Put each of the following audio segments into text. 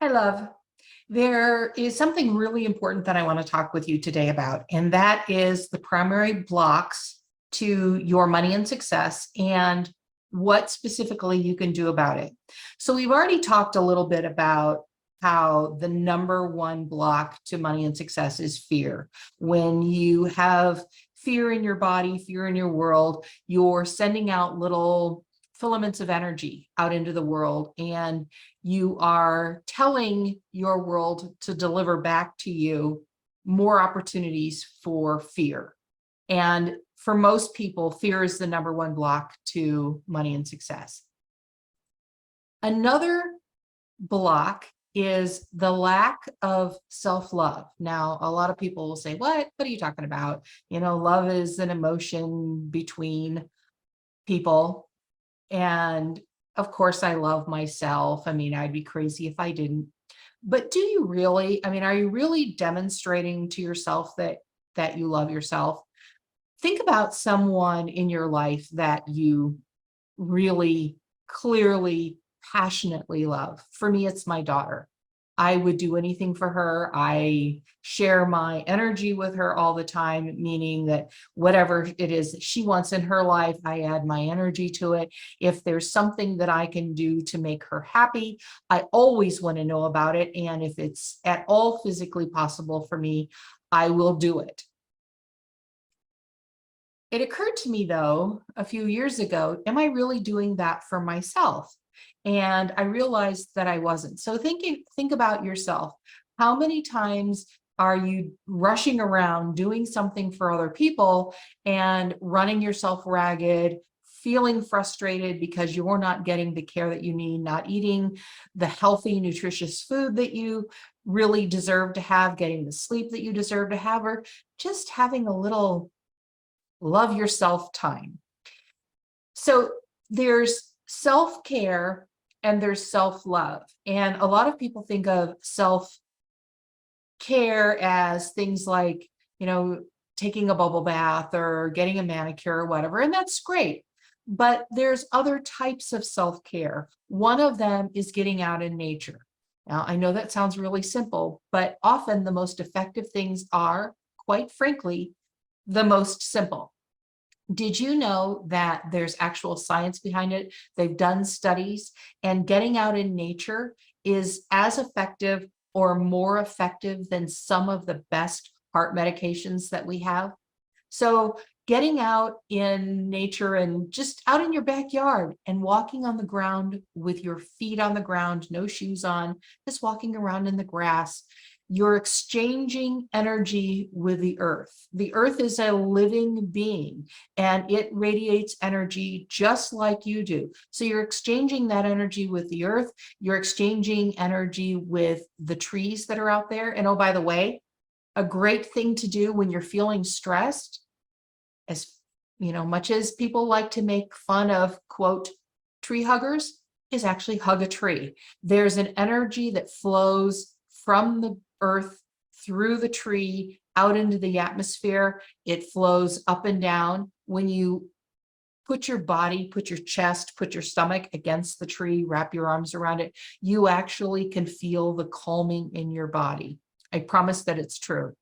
Hi, love. There is something really important that I want to talk with you today about, and that is the primary blocks to your money and success and what specifically you can do about it. So, we've already talked a little bit about how the number one block to money and success is fear. When you have fear in your body, fear in your world, you're sending out little filaments of energy out into the world, and you are telling your world to deliver back to you more opportunities for fear. And for most people, fear is the number one block to money and success. Another block is the lack of self-love. Now, a lot of people will say, what are you talking about? Love is an emotion between people. And of course, I love myself. I mean, I'd be crazy if I didn't. But do you really? I mean, are you really demonstrating to yourself that you love yourself? Think about someone in your life that you really clearly, passionately love. For me, it's my daughter. I would do anything for her. I share my energy with her all the time, meaning that whatever it is that she wants in her life, I add my energy to it. If there's something that I can do to make her happy, I always want to know about it. And if it's at all physically possible for me, I will do it. It occurred to me, though, a few years ago, am I really doing that for myself? And I realized that I wasn't. So think about yourself. How many times are you rushing around doing something for other people and running yourself ragged, feeling frustrated because you're not getting the care that you need, not eating the healthy, nutritious food that you really deserve to have, getting the sleep that you deserve to have, or just having a little love yourself time? So there's self-care and there's self-love. And a lot of people think of self-care as things like, taking a bubble bath or getting a manicure or whatever, and that's great. But there's other types of self-care. One of them is getting out in nature. Now, I know that sounds really simple, but often the most effective things are, quite frankly, the most simple. Did you know that there's actual science behind it? They've done studies, and getting out in nature is as effective or more effective than some of the best heart medications that we have. So getting out in nature and just out in your backyard and walking on the ground with your feet on the ground, no shoes on, just walking around in the grass, you're exchanging energy with the earth. The earth is a living being and it radiates energy just like you do. So you're exchanging that energy with the earth. You're exchanging energy with the trees that are out there. And oh, by the way, a great thing to do when you're feeling stressed, as much as people like to make fun of, quote, tree huggers, is actually hug a tree. There's an energy that flows from the earth through the tree out into the atmosphere. It flows up and down. When you put your body, put your chest, put your stomach against the tree, wrap your arms around it, you actually can feel the calming in your body. I promise that it's true.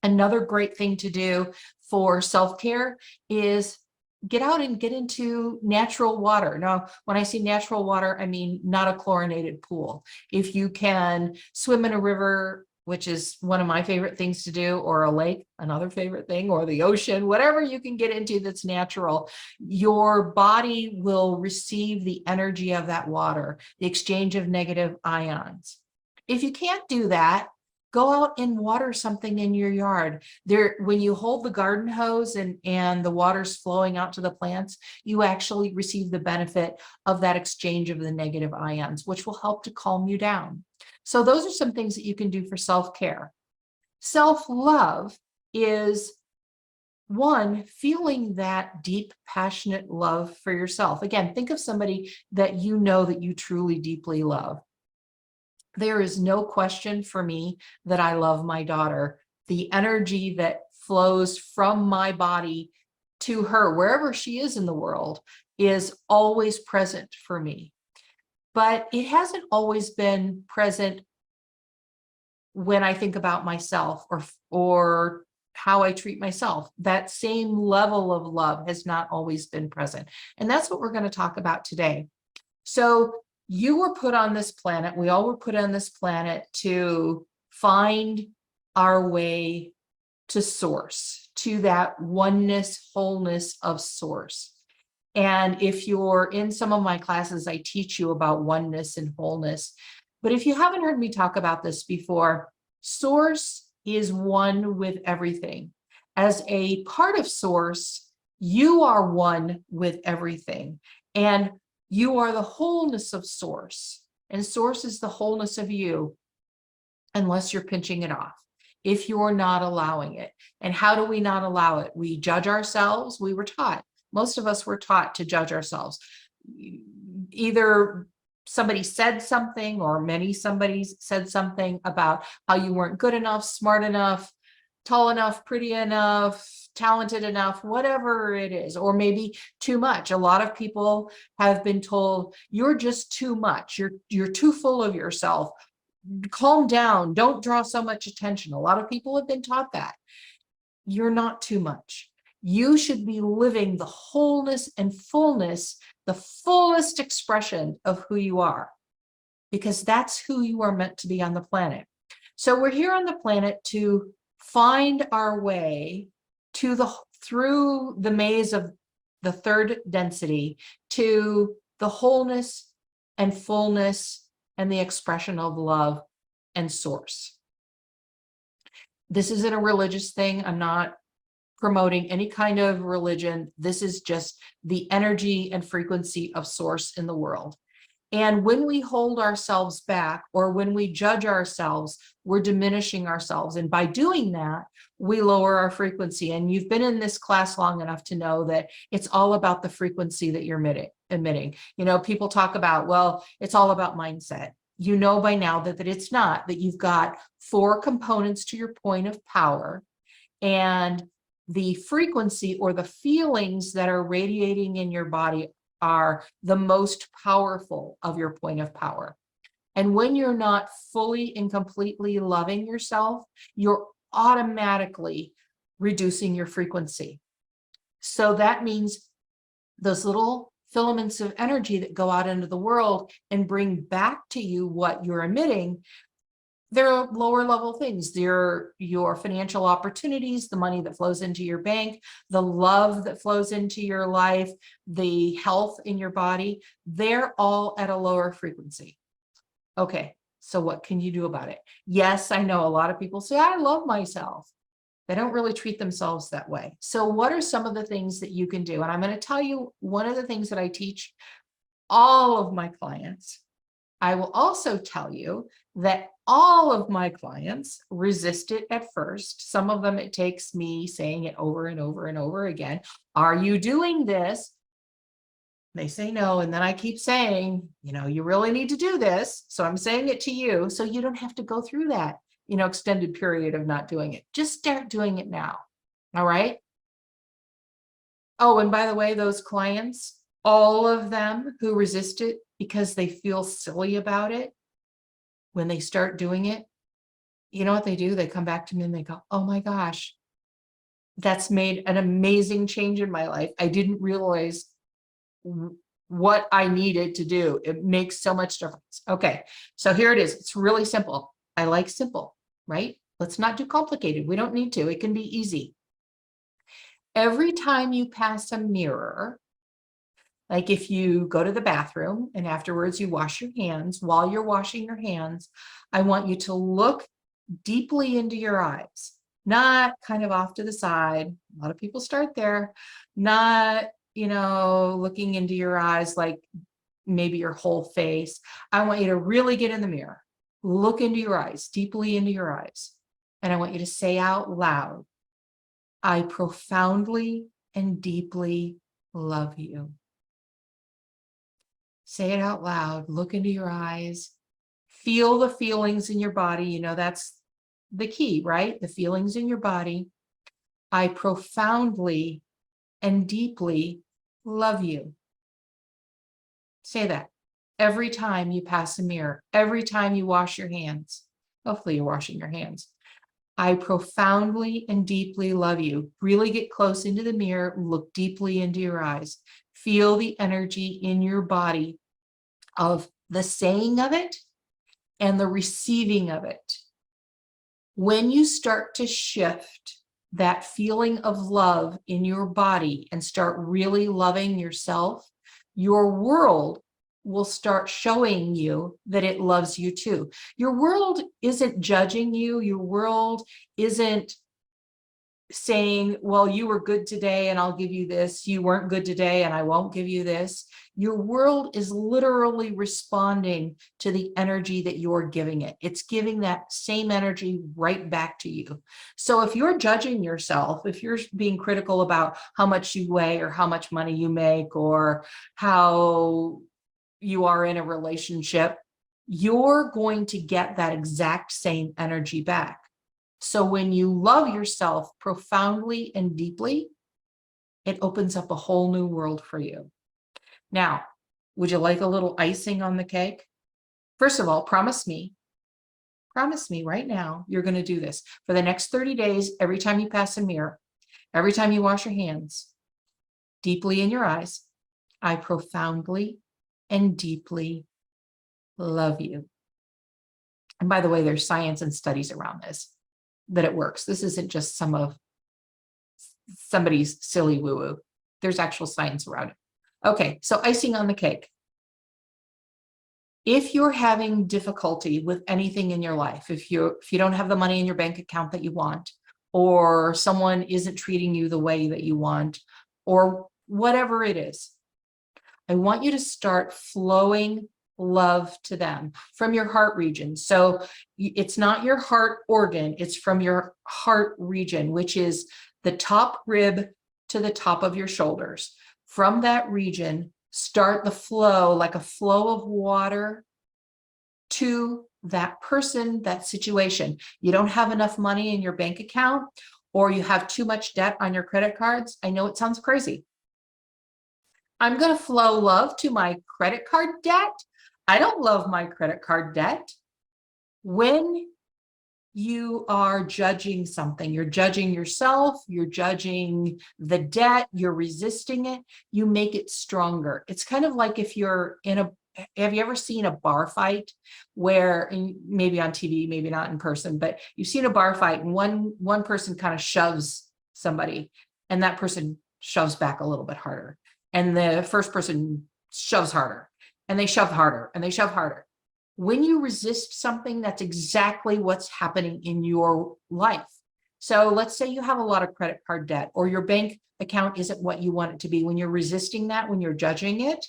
Another great thing to do for self-care is get out and get into natural water. Now, when I say natural water, I mean not a chlorinated pool. If you can swim in a river, which is one of my favorite things to do, or a lake, another favorite thing, or the ocean, whatever you can get into that's natural, your body will receive the energy of that water, the exchange of negative ions. If you can't do that, go out and water something in your yard. When you hold the garden hose and the water's flowing out to the plants, you actually receive the benefit of that exchange of the negative ions, which will help to calm you down. So those are some things that you can do for self-care. Self-love is, one, feeling that deep, passionate love for yourself. Again, think of somebody that you know that you truly, deeply love. There is no question for me that I love my daughter. The energy that flows from my body to her, wherever she is in the world, is always present for me. but it hasn't always been present when I think about myself or how I treat myself. That same level of love has not always been present. And that's what we're going to talk about today. So you were put on this planet, we all were put on this planet to find our way to source, to that oneness, wholeness of source. And if you're in some of my classes, I teach you about oneness and wholeness. But if you haven't heard me talk about this before, source is one with everything. As a part of source, you are one with everything. And you are the wholeness of source. And source is the wholeness of you, unless you're pinching it off, if you're not allowing it. And how do we not allow it? We judge ourselves. We were taught. Most of us were taught to judge ourselves. Either somebody said something, or somebody said something about how you weren't good enough, smart enough, tall enough, pretty enough, talented enough, whatever it is, or maybe too much. A lot of people have been told, you're just too much. You're too full of yourself. Calm down. Don't draw so much attention. A lot of people have been taught that. You're not too much. You should be living the wholeness and fullness, the fullest expression of who you are, because that's who you are meant to be on the planet. So we're here on the planet to find our way through the maze of the third density to the wholeness and fullness and the expression of love and source. This isn't a religious thing. I'm not promoting any kind of religion. This is just the energy and frequency of source in the world. And when we hold ourselves back, or when we judge ourselves, we're diminishing ourselves. And by doing that, we lower our frequency. And you've been in this class long enough to know that it's all about the frequency that you're emitting. You know, people talk about, well, it's all about mindset. You know by now that it's not, that you've got 4 components to your point of power, and the frequency or the feelings that are radiating in your body are the most powerful of your point of power. And when you're not fully and completely loving yourself, you're automatically reducing your frequency. So that means those little filaments of energy that go out into the world and bring back to you what you're emitting, they're lower level things. They're your financial opportunities, the money that flows into your bank, the love that flows into your life, the health in your body. They're all at a lower frequency. Okay, so what can you do about it? Yes, I know a lot of people say, I love myself. They don't really treat themselves that way. So what are some of the things that you can do? And I'm going to tell you one of the things that I teach all of my clients. I will also tell you that all of my clients resist it at first. Some of them, it takes me saying it over and over and over again. Are you doing this? They say no. And then I keep saying, you know, you really need to do this. So I'm saying it to you, so you don't have to go through that, you know, extended period of not doing it. Just start doing it now. All right. Oh, and by the way, those clients, all of them who resist it because they feel silly about it, when they start doing it, you know what they do? They come back to me and they go, oh my gosh, that's made an amazing change in my life. I didn't realize what I needed to do. It makes so much difference. Okay, so here it is. It's really simple. I like simple, right? Let's not do complicated. We don't need to. It can be easy. Every time you pass a mirror, like if you go to the bathroom and afterwards you wash your hands, while you're washing your hands, I want you to look deeply into your eyes, not kind of off to the side. A lot of people start there, not, you know, looking into your eyes like maybe your whole face. I want you to really get in the mirror, look into your eyes, deeply into your eyes. And I want you to say out loud, I profoundly and deeply love you. Say it out loud, look into your eyes, feel the feelings in your body. You know, that's the key, right? The feelings in your body. I profoundly and deeply love you. Say that. every time you pass a mirror, every time you wash your hands. Hopefully you're washing your hands. I profoundly and deeply love you. Really get close into the mirror, look deeply into your eyes. Feel the energy in your body of the saying of it and the receiving of it. When you start to shift that feeling of love in your body and start really loving yourself, your world will start showing you that it loves you too. Your world isn't judging you. Your world isn't saying, well, you were good today and I'll give you this. You weren't good today and I won't give you this. Your world is literally responding to the energy that you're giving it. It's giving that same energy right back to you. So if you're judging yourself, if you're being critical about how much you weigh or how much money you make or how you are in a relationship, you're going to get that exact same energy back. So when you love yourself profoundly and deeply, it opens up a whole new world for you. Now, would you like a little icing on the cake? First of all, promise me right now, you're going to do this for the next 30 days. Every time you pass a mirror, every time you wash your hands, deeply in your eyes, I profoundly and deeply love you. And by the way, there's science and studies around this, that it works. This isn't just some of somebody's silly woo-woo. There's actual science around it. Okay, so icing on the cake. If you're having difficulty with anything in your life, if you don't have the money in your bank account that you want, or someone isn't treating you the way that you want, or whatever it is, I want you to start flowing love to them from your heart region. So it's not your heart organ, it's from your heart region, which is the top rib to the top of your shoulders. From that region, start the flow like a flow of water to that person, that situation. You don't have enough money in your bank account, or you have too much debt on your credit cards. I know it sounds crazy. I'm going to flow love to my credit card debt. I don't love my credit card debt. When you are judging something, you're judging yourself, you're judging the debt, you're resisting it, you make it stronger. It's kind of like if you're in a, have you ever seen a bar fight where, maybe on TV, maybe not in person, but you've seen a bar fight and one person kind of shoves somebody and that person shoves back a little bit harder. And the first person shoves harder and they shove harder and they shove harder. When you resist something, that's exactly what's happening in your life. So let's say you have a lot of credit card debt or your bank account isn't what you want it to be. When you're resisting that, when you're judging it,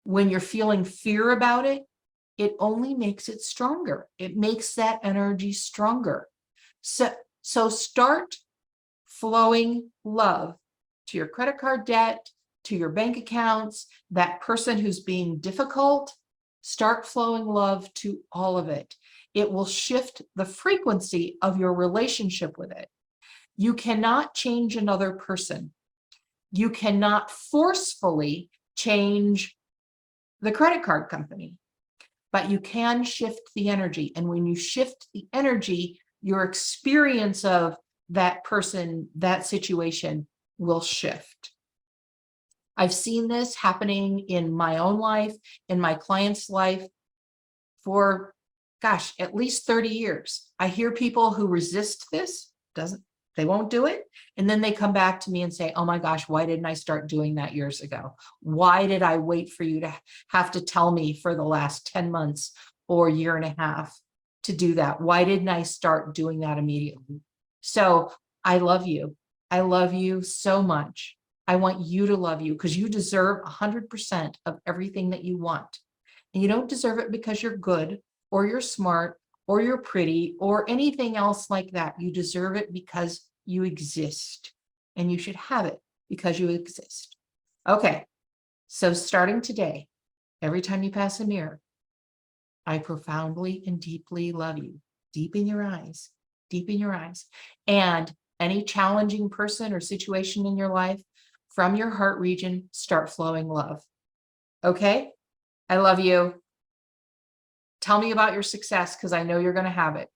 when you're feeling fear about it, it only makes it stronger. It makes that energy stronger. So start flowing love to your credit card debt, to your bank accounts, that person who's being difficult. Start flowing love to all of it. It will shift the frequency of your relationship with it. You cannot change another person. You cannot forcefully change the credit card company, but you can shift the energy. And when you shift the energy, your experience of that person, that situation will shift. I've seen this happening in my own life, in my client's life for, gosh, at least 30 years. I hear people who resist this, they won't do it. And then they come back to me and say, oh my gosh, why didn't I start doing that years ago? Why did I wait for you to have to tell me for the last 10 months or year and a half to do that? Why didn't I start doing that immediately? So I love you. I love you so much. I want you to love you because you deserve 100% of everything that you want. And you don't deserve it because you're good or you're smart or you're pretty or anything else like that. You deserve it because you exist and you should have it because you exist. Okay, so starting today, every time you pass a mirror, I profoundly and deeply love you. Deep in your eyes, deep in your eyes. And any challenging person or situation in your life, from your heart region, start flowing love. Okay? I love you. Tell me about your success because I know you're going to have it.